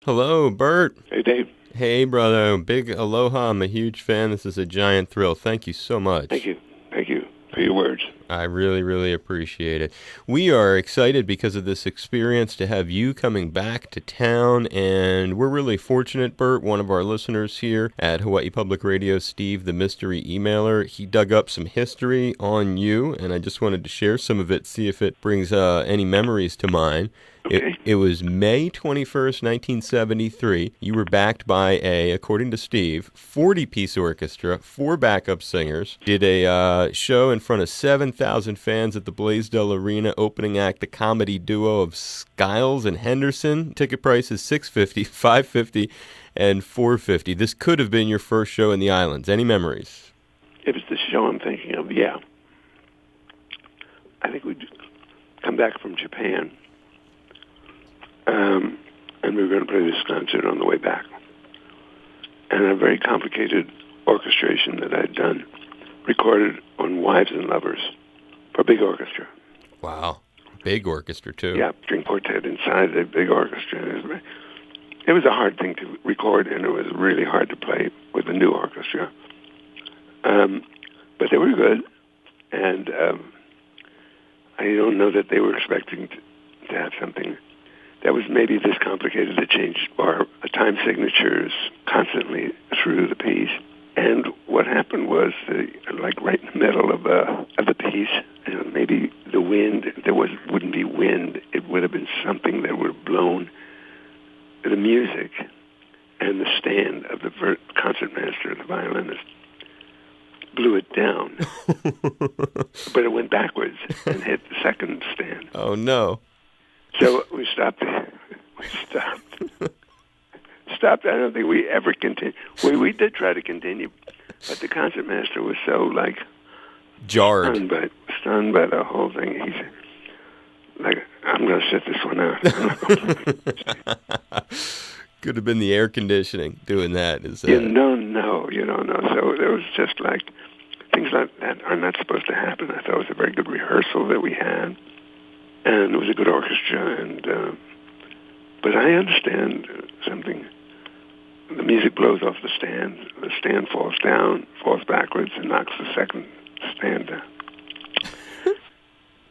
Hello, Burt. Hey, Dave. Hey, brother. Big aloha. I'm a huge fan. This is a giant thrill. Thank you so much. Thank you. Thank you for your words. I really, really appreciate it. We are excited because of this experience to have you coming back to town, and we're really fortunate, Burt. One of our listeners here at Hawaii Public Radio, Steve, the mystery emailer, he dug up some history on you, and I just wanted to share some of it, see if it brings any memories to mind. Okay. It was May 21st, 1973. You were backed by according to Steve, 40-piece orchestra, 4 backup singers, did a show in front of 7,000 fans at the Blaisdell Arena, opening act, the comedy duo of Skiles and Henderson. Ticket prices $650, $550, and $450. This could have been your first show in the islands. Any memories? It was the show I'm thinking of, yeah. I think we'd come back from Japan, and we were going to play this concert on the way back. And a very complicated orchestration that I'd done, recorded on Wives and Lovers for big orchestra. Wow. Big orchestra, too. Yeah, string quartet inside the big orchestra. It was a hard thing to record, and it was really hard to play with a new orchestra. But they were good, and I don't know that they were expecting to have something that was maybe this complicated. It changed our time signatures constantly through the piece. And what happened was, like right in the middle of the piece, maybe the wind, wouldn't be wind, it would have been something that would have blown the music, and the stand of the concertmaster, the violinist, blew it down. But it went backwards and hit the second stand. Oh, no. So we stopped. Stopped. I don't think we ever continued. We did try to continue, but the concertmaster was so jarred, stunned by the whole thing. He said, I'm going to sit this one out. Could have been the air conditioning doing that. You don't know. So there was just things like that are not supposed to happen. I thought it was a very good rehearsal that we had. And it was a good orchestra, but I understand something. The music blows off the stand falls down, falls backwards, and knocks the second stand down.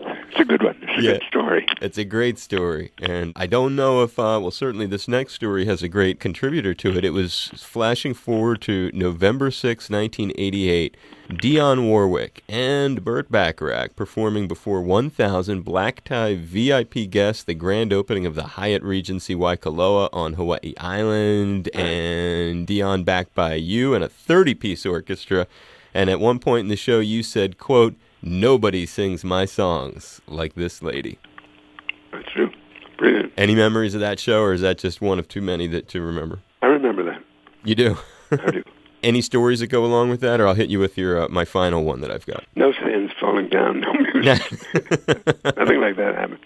It's a good one. It's a good story. It's a great story, and I don't know if, certainly this next story has a great contributor to it. It was flashing forward to November 6, 1988. Dionne Warwick and Burt Bacharach performing before 1,000 black-tie VIP guests, the grand opening of the Hyatt Regency Waikoloa on Hawaii Island, and Dionne backed by you and a 30-piece orchestra. And at one point in the show, you said, quote, "Nobody sings my songs like this lady." That's true. Brilliant. Any memories of that show, or is that just one of too many to remember? I remember that. You do? I do. Any stories that go along with that, or I'll hit you with your my final one that I've got. No stands falling down, no music. Nothing like that happened.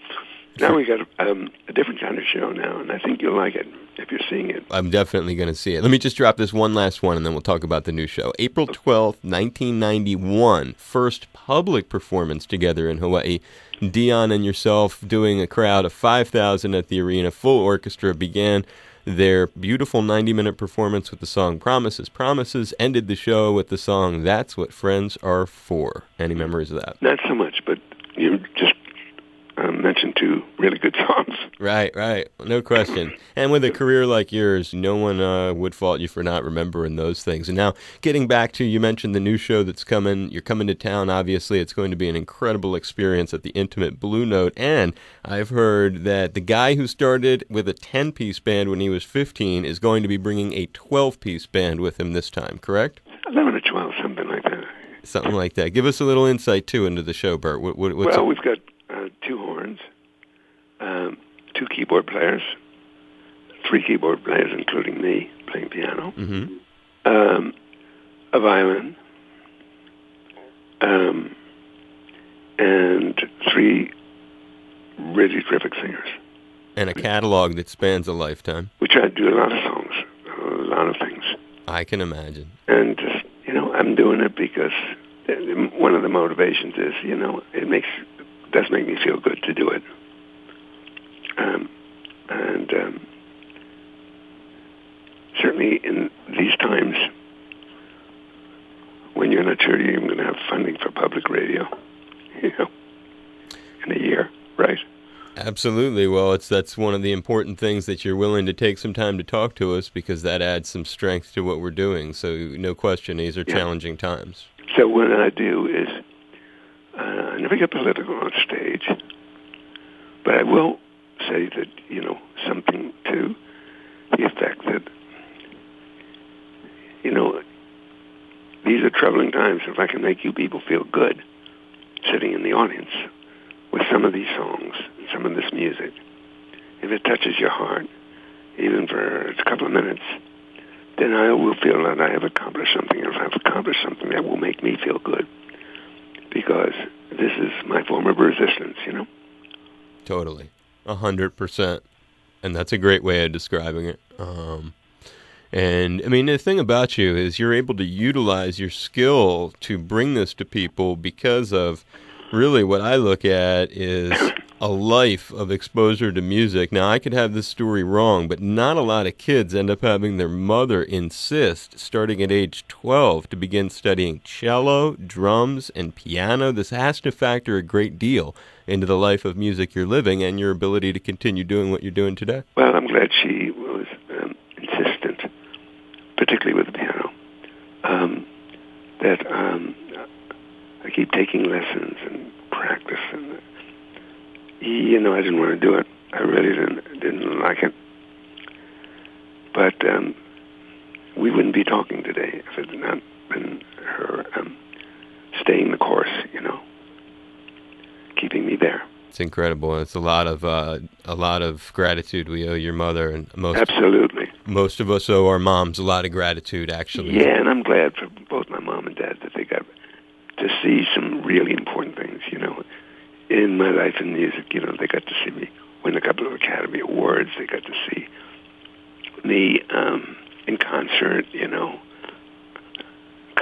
Now we got a different kind of show now, and I think you'll like it if you're seeing it. I'm definitely going to see it. Let me just drop this one last one, and then we'll talk about the new show. April 12th, 1991, first public performance together in Hawaii. Dionne and yourself doing a crowd of 5,000 at the arena. Full orchestra began their beautiful 90-minute performance with the song Promises, Promises, ended the show with the song That's What Friends Are For. Any memories of that? Not so much, but you just mentioned 2 really good songs. Right. No question. And with a career like yours, no one would fault you for not remembering those things. And now, getting back to, you mentioned the new show that's coming. You're coming to town, obviously. It's going to be an incredible experience at the Intimate Blue Note. And I've heard that the guy who started with a 10-piece band when he was 15 is going to be bringing a 12-piece band with him this time, correct? 11 or 12, something like that. Something like that. Give us a little insight, too, into the show, Burt. We've got 2 horns, 2 keyboard players, 3 keyboard players, including me playing piano, a violin, and 3 really terrific singers. And a catalog that spans a lifetime. We try to do a lot of songs, a lot of things. I can imagine. And just, I'm doing it because one of the motivations is, it does make me feel good to do it. certainly in these times, when you're not sure you're even going to have funding for public radio, in a year, right? Absolutely. Well, that's one of the important things, that you're willing to take some time to talk to us, because that adds some strength to what we're doing. So no question, these are challenging times. So what I do is I never get political on stage, but I will say that, something to the effect that, these are troubling times. If I can make you people feel good sitting in the audience with some of these songs, some of this music, if it touches your heart, even for a couple of minutes, then I will feel that I have accomplished something. And if I've accomplished something, that will make me feel good, because this is my form of resistance, Totally. 100%. And that's a great way of describing it. And, the thing about you is you're able to utilize your skill to bring this to people because of really what I look at is a life of exposure to music. Now, I could have this story wrong, but not a lot of kids end up having their mother insist, starting at age 12, to begin studying cello, drums, and piano. This has to factor a great deal into the life of music you're living and your ability to continue doing what you're doing today. Well, I'm glad she was insistent, particularly with the piano, that I keep taking lessons and practice. And, I didn't want to do it. I really didn't like it. But we wouldn't be talking today if it had not been her staying the course, keeping me there. It's incredible. It's a lot of gratitude we owe your mother, and absolutely. Most of us owe our moms a lot of gratitude, actually. Yeah, and I'm glad for both my mom and dad that they got to see some really important things, in my life in music. They got to see me win a couple of Academy Awards. They got to see me in concert, a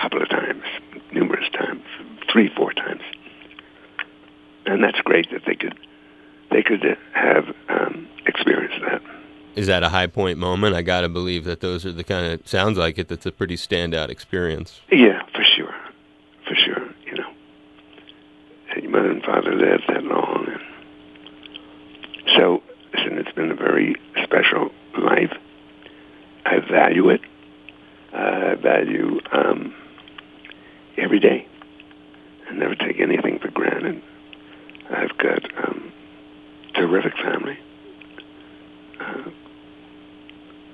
couple of times, numerous times, 3-4 times. And that's great that they could have experienced that. Is that a high point moment? I got to believe that those are the kind of, sounds like it, that's a pretty standout experience. Yeah, for sure. And your mother and father lived that long. And so, listen, it's been a very special life. I value it. I value every day. I never take anything for granted. I've got terrific family.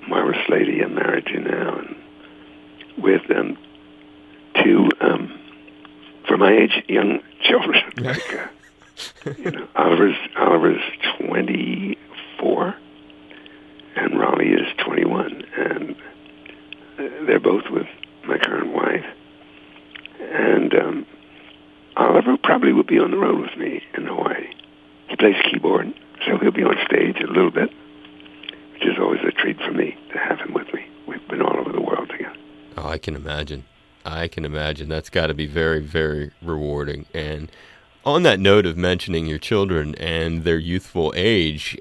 Marvelous lady I'm married to now, and with two, for my age, young children. Oliver's 24, and Raleigh is 21, and they're both with my current wife. And Oliver probably will be on the road with me in Hawaii. He plays keyboard, so he'll be on stage a little bit, which is always a treat for me to have him with me. We've been all over the world together. Oh, I can imagine. That's got to be very, very rewarding. And on that note of mentioning your children and their youthful age,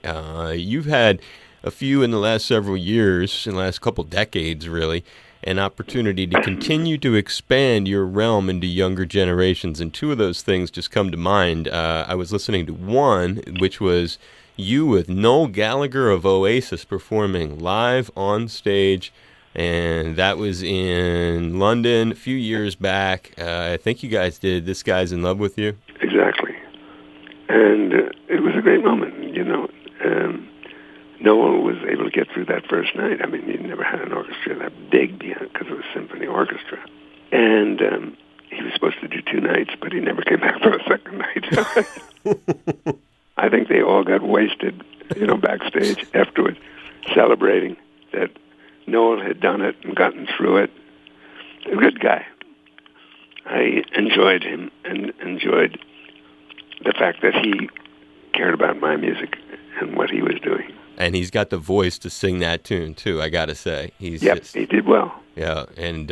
you've had a few in the last several years, in the last couple decades, really, an opportunity to continue to expand your realm into younger generations. And two of those things just come to mind. I was listening to one, which was you with Noel Gallagher of Oasis performing live on stage. And that was in London a few years back. I think you guys did This Guy's in Love with You. Exactly. And it was a great moment, Noel was able to get through that first night. He never had an orchestra that big because it was a symphony orchestra. And he was supposed to do 2 nights, but he never came back for a second night. I think they all got wasted, backstage afterwards, celebrating that Noel had done it and gotten through it. A good guy. I enjoyed him and enjoyed the fact that he cared about my music and what he was doing. And he's got the voice to sing that tune, too, I got to say. He did well. Yeah, and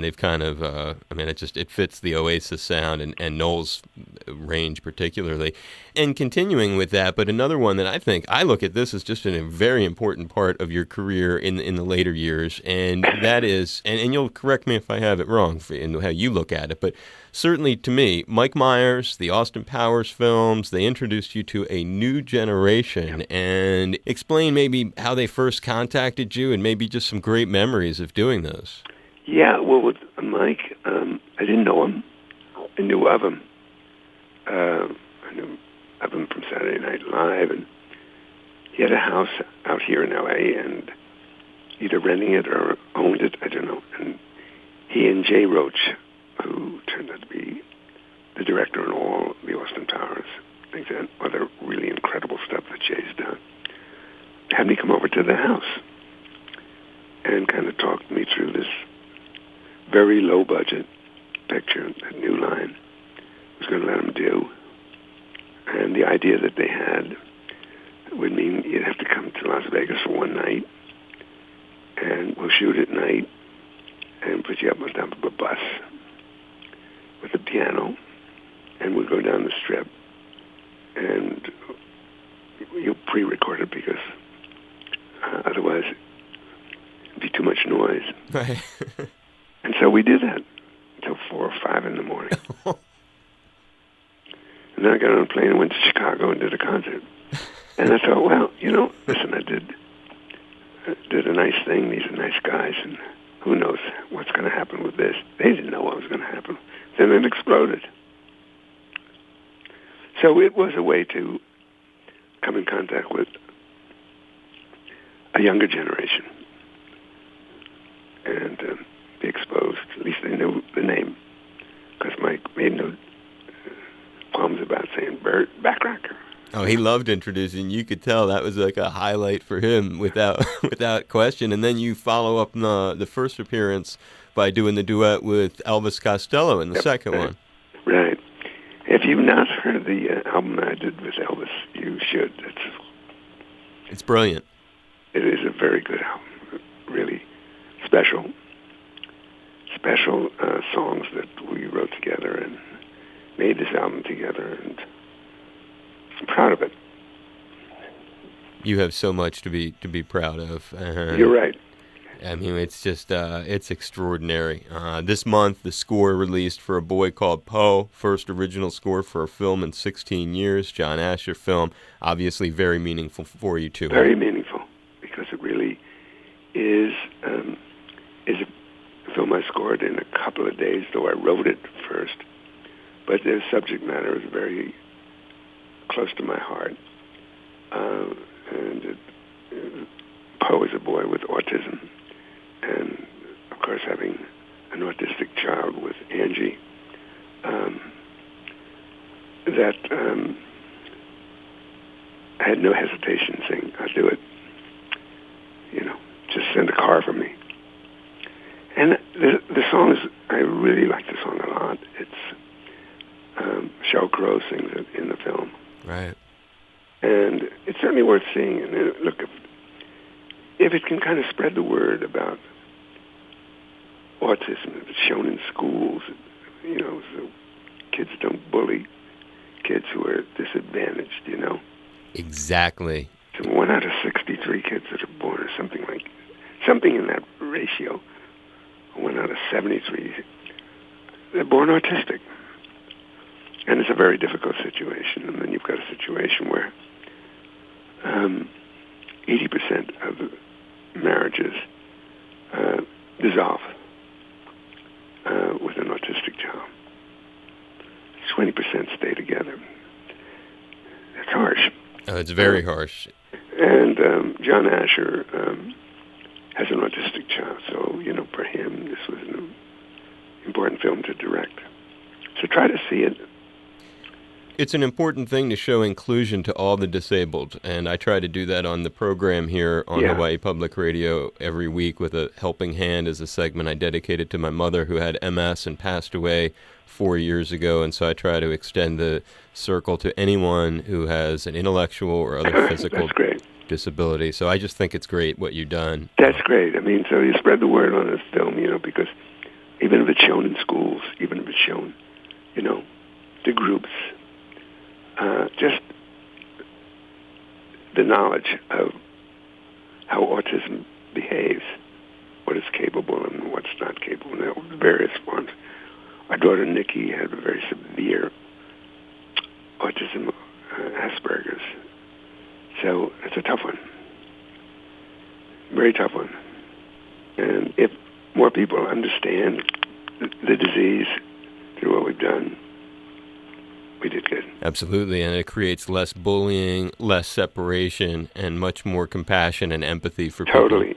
they've kind of, I mean, it fits the Oasis sound and Noel's range particularly. And continuing with that, but another one that I look at this as just a very important part of your career in the later years, and that is, and you'll correct me if I have it wrong in how you look at it, but certainly to me, Mike Myers, the Austin Powers films, they introduced you to a new generation. And explain maybe how they first contacted you and maybe just some great memories of doing those. Yeah, well, with Mike, I didn't know him. I knew of him. I knew of him from Saturday Night Live, and he had a house out here in L.A., and either renting it or owned it, I don't know. And he and Jay Roach, who turned out to be the director in all the Austin Powers, things and other really incredible stuff that Jay's done, had me come over to the house and kind of talked me through this very low-budget picture that New Line was going to let him do. And the idea that they had would mean you'd have to come to Las Vegas for one night, and we'll shoot at night and put you up on top of a bus with a piano, and we'll go down the Strip, and you'll pre-record it because otherwise it'd be too much noise. Right. And so we did that until 4 or 5 in the morning. And then I got on a plane and went to Chicago and did a concert. And I thought, well, listen, I did a nice thing. These are nice guys, and who knows what's going to happen with this. They didn't know what was going to happen. Then it exploded. So it was a way to come in contact with a younger generation and be exposed. At least they knew the name, because Mike made no qualms about saying Burt Bacharach. Oh, he loved introducing. You could tell that was like a highlight for him without question. And then you follow up the first appearance by doing the duet with Elvis Costello in the second one. Right. If you've not heard the album I did with Elvis, you should. It's brilliant. It is a very good album. Really special songs that we wrote together and made this album together, and I'm proud of it. You have so much to be proud of. You're right. I mean, it's just, it's extraordinary. This month, the score released for A Boy Called Poe, first original score for a film in 16 years, John Asher film, obviously very meaningful for you, too. Very meaningful, because it really is a film I scored in a couple of days, though I wrote it first. But the subject matter is very close to my heart. Poe is a boy with autism, and of course having an autistic child with Angie, I had no hesitation saying, I'll do it. Just send a car for me. And the song is, I really like the song a lot. It's Sheryl Crow sings it in the film. Right. And it's certainly worth seeing. And look, if it can kind of spread the word about autism, if it's shown in schools, so kids don't bully kids who are disadvantaged, Exactly. So 1 out of 63 kids that are born, or something in that ratio, 1 out of 73, they're born autistic. And it's a very difficult situation. And then you've got a situation where 80% of the marriages dissolve with an autistic child. 20% stay together. That's harsh. Oh, it's very harsh. And John Asher has an autistic child, so, for him, this was an important film to direct. So try to see it. It's an important thing to show inclusion to all the disabled, and I try to do that on the program here on Hawaii Public Radio every week with a helping hand as a segment I dedicated to my mother who had MS and passed away 4 years ago, and so I try to extend the circle to anyone who has an intellectual or other physical disability. So I just think it's great what you've done. That's great. I mean, so you spread the word on this film, because even if it's shown in schools, even if it's shown, to groups, just the knowledge of how autism behaves, what it's capable and what's not capable, and the various forms. Our daughter Nikki had a very severe autism, Asperger's. So it's a tough one, very tough one. And if more people understand the disease through what we've done, we did good. Absolutely, and it creates less bullying, less separation, and much more compassion and empathy for people. Totally.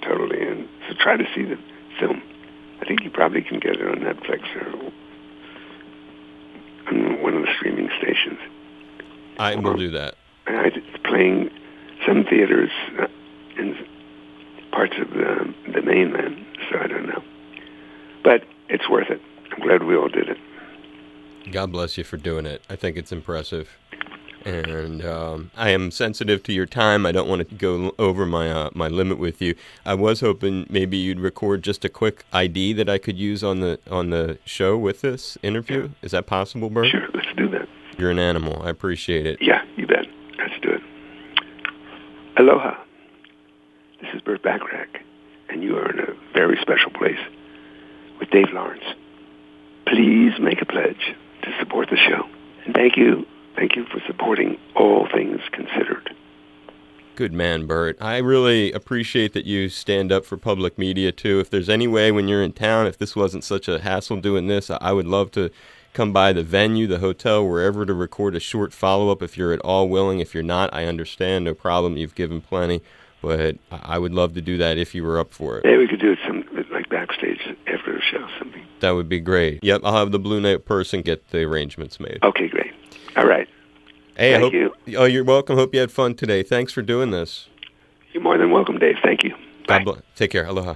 And so try to see the film. I think you probably can get it on Netflix or on one of the streaming stations. I will do that. It's playing some theaters in parts of the mainland, so I don't know. But it's worth it. I'm glad we all did it. God bless you for doing it. I think it's impressive. And I am sensitive to your time. I don't want to go over my limit with you. I was hoping maybe you'd record just a quick ID that I could use on the show with this interview. Is that possible, Burt? Sure, let's do that. You're an animal. I appreciate it. Yeah, you bet. Let's do it. Aloha. This is Burt Bacharach, and you are in a very special place with Dave Lawrence. Please make a pledge to support the show. And thank you. Thank you for supporting All Things Considered. Good man, Burt. I really appreciate that you stand up for public media, too. If there's any way when you're in town, if this wasn't such a hassle doing this, I would love to come by the venue, the hotel, wherever to record a short follow-up if you're at all willing. If you're not, I understand. No problem. You've given plenty. But I would love to do that if you were up for it. Yeah, we could do it like backstage after the show, something. That would be great. Yep, I'll have the Blue Note person get the arrangements made. Okay, great. All right. Hey, Thank you. Oh, you're welcome. Hope you had fun today. Thanks for doing this. You're more than welcome, Dave. Thank you. Bye. God bless. Take care. Aloha.